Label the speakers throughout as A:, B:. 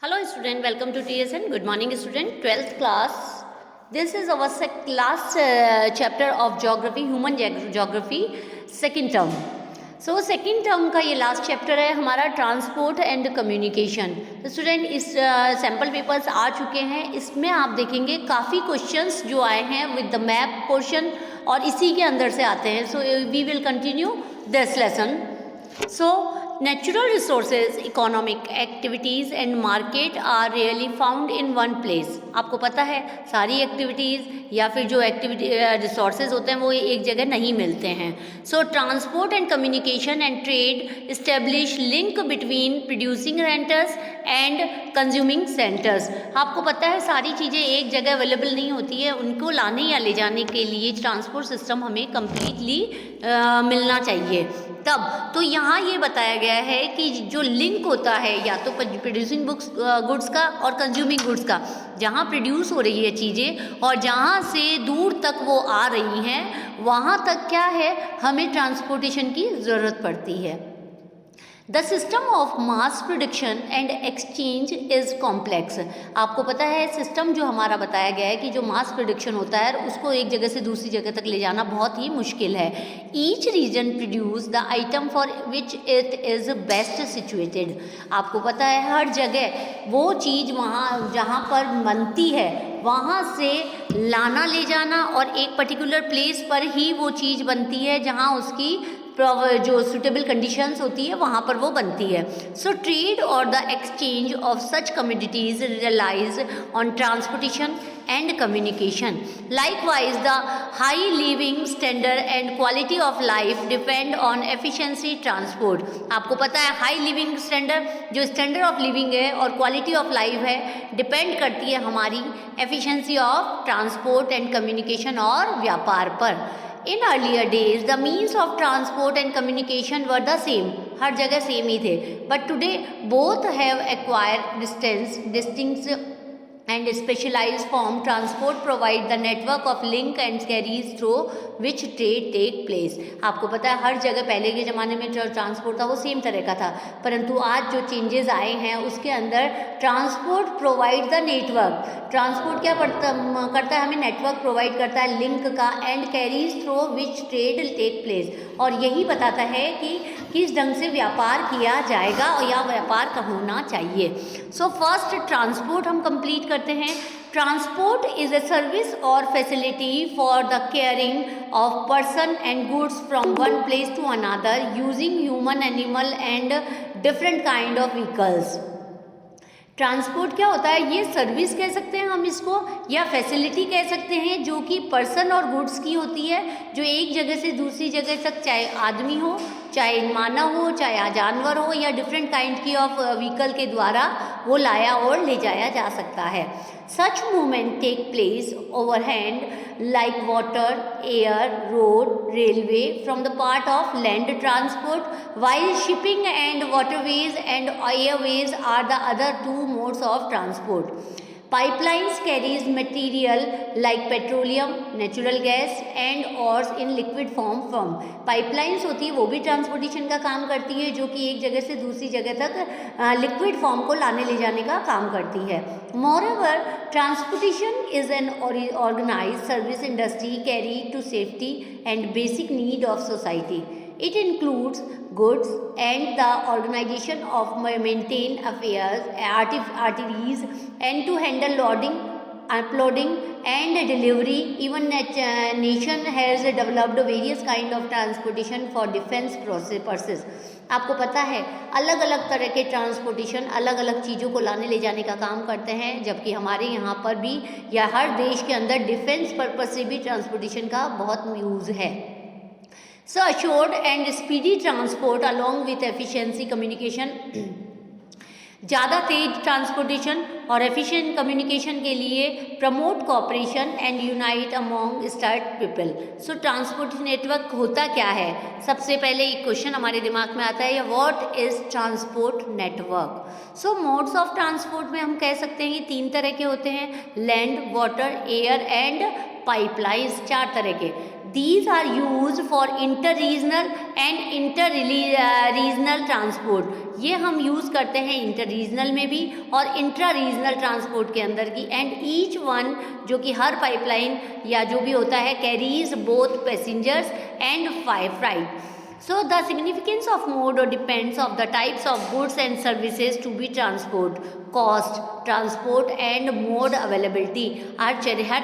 A: Hello student, welcome to TSN. Good morning student, 12th class. This is our last chapter of geography, human geography, second term. So second term का ये last chapter है हमारा transport and communication. तो student इस sample papers आ चुके हैं. इसमें आप देखेंगे काफ़ी क्वेश्चंस जो आए हैं विद द मैप पोर्शन और इसी के अंदर से आते हैं. So we will continue this lesson. So natural resources, economic activities and market are rarely found in one place. आपको पता है सारी एक्टिविटीज़ या फिर जो एक्टिविटी रिसोर्सेज होते हैं वो एक जगह नहीं मिलते हैं. सो transport and communication and trade establish link between producing centres and consuming centres. आपको पता है सारी चीज़ें एक जगह अवेलेबल नहीं होती है, उनको लाने या ले जाने के लिए ट्रांसपोर्ट सिस्टम हमें कम्प्लीटली मिलना चाहिए. तब तो यहाँ ये बताया गया है कि जो लिंक होता है या तो प्रोड्यूसिंग गुड्स का और कंज्यूमिंग गुड्स का, जहाँ प्रोड्यूस हो रही है चीज़ें और जहाँ से दूर तक वो आ रही हैं वहाँ तक क्या है हमें ट्रांसपोर्टेशन की ज़रूरत पड़ती है. The system of mass production and exchange is complex. आपको पता है सिस्टम जो हमारा बताया गया है कि जो मास प्रोडक्शन होता है उसको एक जगह से दूसरी जगह तक ले जाना बहुत ही मुश्किल है. Each reason produce the item for which it is best situated. आपको पता है हर जगह वो चीज़ वहाँ जहाँ पर बनती है वहाँ से लाना ले जाना और एक पर्टिकुलर प्लेस पर ही वो चीज़ बनती है जहाँ उसकी जो सुटेबल कंडीशंस होती है वहाँ पर वो बनती है. सो ट्रेड और the exchange of such commodities relies on transportation and communication. Likewise the high living standard and quality of life depend on efficiency transport. आपको पता है हाई लिविंग स्टैंडर्ड जो स्टैंडर्ड ऑफ लिविंग है और quality of life है depend करती है हमारी efficiency of transport and communication और व्यापार पर. In earlier days, the means of transport and communication were the same. हर जगह सेम ही थे. But today, both have acquired distinct and specialized form. Transport provide the network of link and carries through which trade take place. आपको पता है हर जगह पहले के ज़माने में जो ट्रांसपोर्ट था वो सेम तरह का था, परंतु आज जो चेंजेस आए हैं उसके अंदर transport provide the network. Transport क्या करता है हमें नेटवर्क प्रोवाइड करता है लिंक का and carries through which trade take place. और यही बताता है कि किस ढंग से व्यापार किया जाएगा और या व्यापार का होना चाहिए. सो फर्स्ट ट्रांसपोर्ट हम कंप्लीट करते हैं. ट्रांसपोर्ट इज़ अ सर्विस और facility for the carrying of person and goods from one place to another using human animal and different kind of vehicles. Transport क्या होता है ये सर्विस कह सकते हैं हम इसको या फैसिलिटी कह सकते हैं जो कि पर्सन और गुड्स की होती है जो एक जगह से दूसरी जगह तक चाहे आदमी हो चाहे मानव हो चाहे जानवर हो या डिफरेंट काइंड की ऑफ व्हीकल के द्वारा वो लाया और ले जाया जा सकता है. Such movement take place overhand like water, air, road, railway from the part of land transport, while shipping and waterways and airways are the other two modes of transport. Pipelines carries material like petroleum, natural gas and ores in liquid form from. Pipelines होती है वो भी transportation का काम करती है जो कि एक जगह से दूसरी जगह तक लिक्विड फॉर्म को लाने ले जाने का काम करती है. Moreover, transportation is an organized service industry carry to safety and basic need of society. It includes goods and the organization of maintain affairs, arteries and to handle loading, uploading and delivery. Even nation has developed various kind of transportation for defense purposes. आपको पता है अलग अलग तरह के transportation अलग अलग चीज़ों को लाने ले जाने का काम करते हैं, जबकि हमारे यहाँ पर भी या हर देश के अंदर डिफेंस पर्पज से भी ट्रांसपोर्टेशन का बहुत यूज़ है. So assured and speedy transport along with efficiency communication. ज़्यादा तेज ट्रांसपोर्टेशन और एफिशिएंट कम्युनिकेशन के लिए promote cooperation and unite among start people. So transport network होता क्या है सबसे पहले एक क्वेश्चन हमारे दिमाग में आता है what is transport network. So modes of transport में हम कह सकते हैं कि तीन तरह के होते हैं land, water, air and pipelines, 4 तरह के। These are used for inter-regional and inter-regional transport. ये हम यूज़ करते हैं इंटर रीजनल में भी और इंट्रा रीजनल ट्रांसपोर्ट के अंदर की। एंड ईच वन, जो कि हर पाइपलाइन या जो भी होता है, carries both passengers and freight. So the significance of mode or depends of the types of goods and services to be transport, cost, transport and mode availability. हर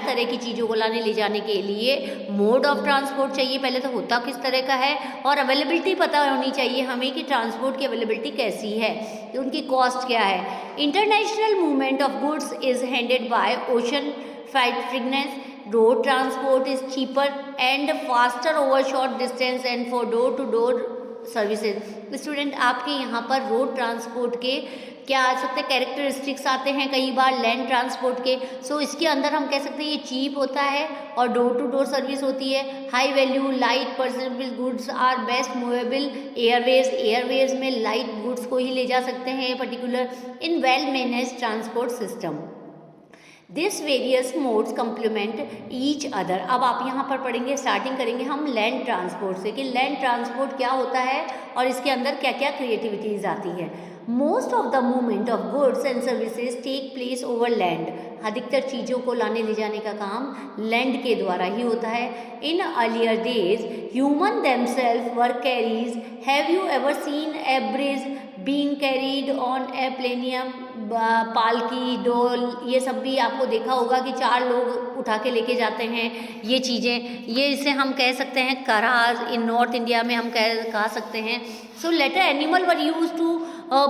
A: तरह की चीज़ों को लाने ले जाने के लिए मोड ऑफ ट्रांसपोर्ट चाहिए, पहले तो होता किस तरह का है, और अवेलेबिलिटी पता होनी चाहिए हमें कि ट्रांसपोर्ट की अवेलेबिलिटी कैसी है, उनकी कॉस्ट क्या है. International movement of goods is handled by ocean freighters. Road transport is cheaper and faster over short distance and for door-to-door services. Student, आपके यहाँ पर रोड ट्रांसपोर्ट के क्या आ सकते हैं, कैरेक्टरिस्टिक्स आते हैं कई बार लैंड ट्रांसपोर्ट के. सो इसके अंदर हम कह सकते हैं ये चीप होता है और डोर टू डोर सर्विस होती है. High value light perishable goods are best movable airways में लाइट गुड्स को ही ले जा सकते हैं particular in well manage transport system. This various modes complement each other. अब आप यहाँ पर पढ़ेंगे, स्टार्टिंग करेंगे हम लैंड ट्रांसपोर्ट से कि लैंड ट्रांसपोर्ट क्या होता है और इसके अंदर क्या क्या क्रिएटिविटीज़ आती है. Most of the movement of goods and services take place over land. अधिकतर चीज़ों को लाने ले जाने का काम लैंड के द्वारा ही होता है. In earlier days human themselves were carries. Have you ever seen a bridge being carried on a palanquin. पालकी, डोल, ये सब भी आपको देखा होगा कि 4 लोग उठा के लेके जाते हैं ये चीज़ें. ये इसे हम कह सकते हैं कराज. इन नॉर्थ इंडिया में हम कह सकते हैं. So later animal were use to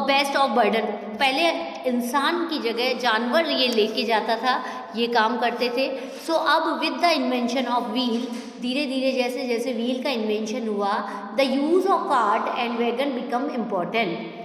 A: beast of burden. पहले इंसान की जगह जानवर ये लेके जाता था, ये काम करते थे. सो अब with the invention of wheel, धीरे धीरे जैसे जैसे व्हील का इन्वेंशन हुआ, the use of cart and wagon become important.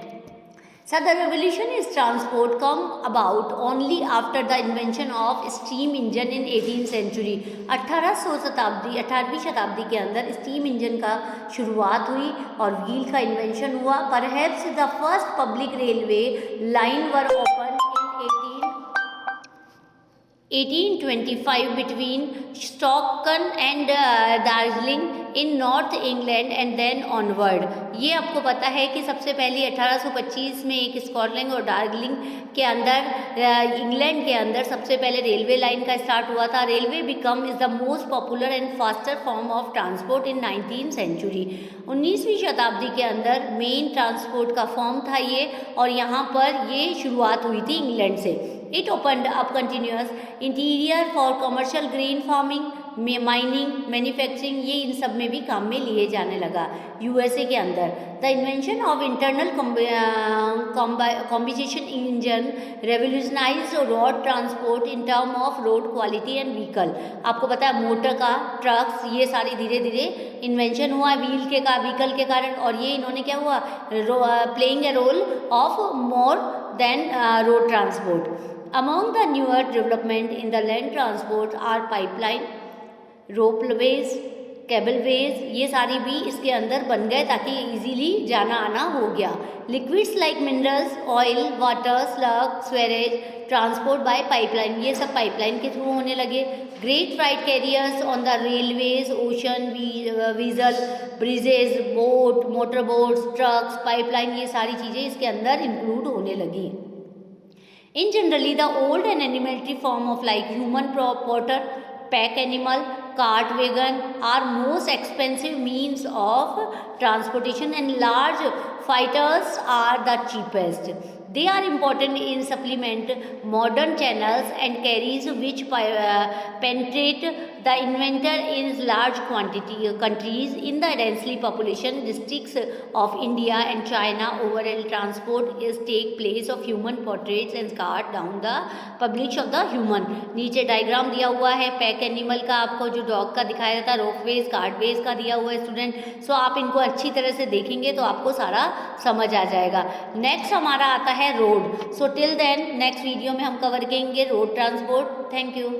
A: So the revolution is transport come about only after the invention of steam engine in 18th century. 18वीं शताब्दी के अंदर steam engine का शुरुआत हुई और व्हील का इन्वेंशन हुआ. Perhaps the first public railway line were opened in 1825 between Stockton and Darjeeling in North England and then onward. ये आपको पता है कि सबसे पहले 1825 में एक स्कॉटलैंड और दार्जिलिंग के अंदर इंग्लैंड के अंदर सबसे पहले रेलवे लाइन का स्टार्ट हुआ था. Railway become is the most popular and faster form of transport in 19th century. 19वीं शताब्दी के अंदर मेन ट्रांसपोर्ट का फॉर्म था ये, और यहाँ पर ये शुरुआत हुई थी इंग्लैंड से. It opened up continuous interior for commercial grain farming, mining, manufacturing, ये इन सब में भी काम में लिए जाने लगा यूएसए के अंदर. The invention of internal combination engine revolutionized road transport in term of road quality and vehicle. आपको पता है मोटर का, ट्रक्स, ये सारी धीरे धीरे इन्वेंशन हुआ है व्हीकल के कारण, और ये इन्होंने क्या हुआ, playing a role of more than road transport. Among the newer development in the land transport are pipeline, ropeways, cables, ये सारी भी इसके अंदर बन गए ताकि इजीली जाना आना हो गया. Liquids like minerals, oil, water, slug, sewage, transport by pipeline, ये सब पाइपलाइन के थ्रू होने लगे. Great freight carriers on the railways, ocean, vessel, bridges, boat, motor boats, trucks, pipeline, ये सारी चीज़ें इसके अंदर इंक्लूड होने लगी. In generally, the old and animalistic form of like human porter, pack animal, cart wagon are most expensive means of transportation and large fighters are the cheapest. They are important in supplement modern channels and carries which penetrate the inventor in large countries in the densely population districts of India and China. Overall transport is take place of human portraits and cart down the publish of the human. नीचे diagram दिया हुआ है pack animal का, आपको जो dog का दिखाया था, रोपवेज, कार्टवेज का दिया हुआ है स्टूडेंट. सो आप इनको अच्छी तरह से देखेंगे तो आपको सारा समझ आ जाएगा. नेक्स्ट हमारा आता है road. So till then next video में हम कवर करेंगे रोड ट्रांसपोर्ट. Thank you.